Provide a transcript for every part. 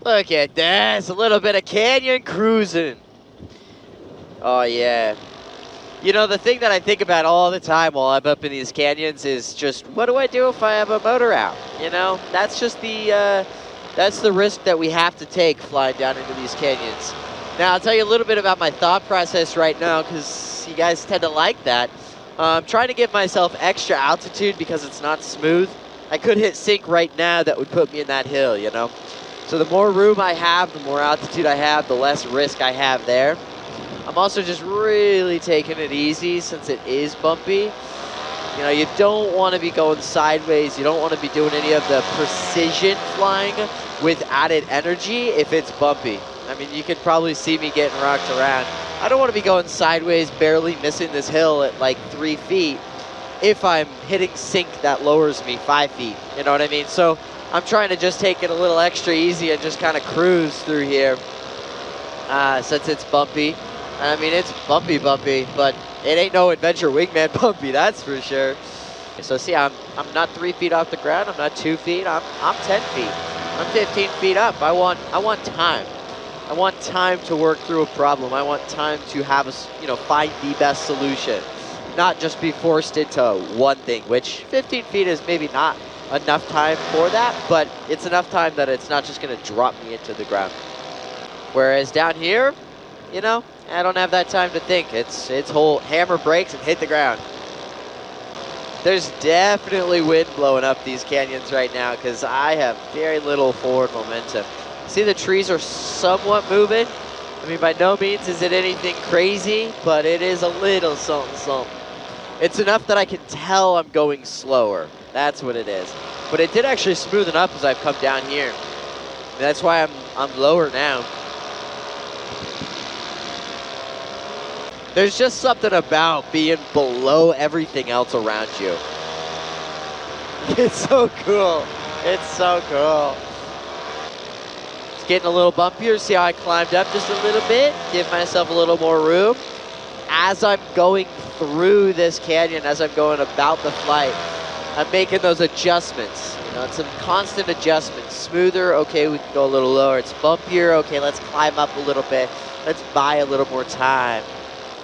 Look at this, a little bit of canyon cruising. Oh yeah. You know, the thing that I think about all the time while I'm up in these canyons is just, what do I do if I have a motor out? You know, that's just that's the risk that we have to take flying down into these canyons. Now, I'll tell you a little bit about my thought process right now, because you guys tend to like that. I'm trying to give myself extra altitude because it's not smooth. I could hit sink right now that would put me in that hill, you know? So the more room I have, the more altitude I have, the less risk I have there. I'm also just really taking it easy since it is bumpy. You know, you don't want to be going sideways. You don't want to be doing any of the precision flying with added energy if it's bumpy. I mean, you can probably see me getting rocked around. I don't want to be going sideways, barely missing this hill at like 3 feet if I'm hitting sink that lowers me 5 feet. You know what I mean? So I'm trying to just take it a little extra easy and just kind of cruise through here since it's bumpy. I mean, it's bumpy, but it ain't no Adventure Wingman bumpy, that's for sure. So see, I'm not 3 feet off the ground. I'm not 2 feet. I'm 10 feet. I'm 15 feet up. I want time. I want time to work through a problem. I want time to have find the best solution, not just be forced into one thing. Which 15 feet is maybe not enough time for that, but it's enough time that it's not just going to drop me into the ground. Whereas down here, you know, I don't have that time to think. It's whole hammer brakes and hit the ground. There's definitely wind blowing up these canyons right now because I have very little forward momentum. See, the trees are somewhat moving. I mean, by no means is it anything crazy, but it is a little something, something. It's enough that I can tell I'm going slower. That's what it is. But it did actually smoothen up as I've come down here. And that's why I'm lower now. There's just something about being below everything else around you. It's so cool. It's so cool. It's getting a little bumpier. See how I climbed up just a little bit? Give myself a little more room. As I'm going through this canyon, as I'm going about the flight, I'm making those adjustments. You know, it's some constant adjustments. Smoother, okay, we can go a little lower. It's bumpier, okay, let's climb up a little bit. Let's buy a little more time.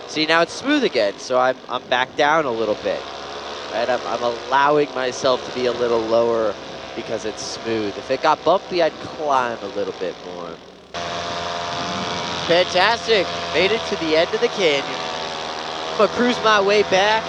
See, now it's smooth again, so I'm back down a little bit. Right? I'm allowing myself to be a little lower because it's smooth. If it got bumpy, I'd climb a little bit more. Fantastic. Made it to the end of the canyon. I'm gonna cruise my way back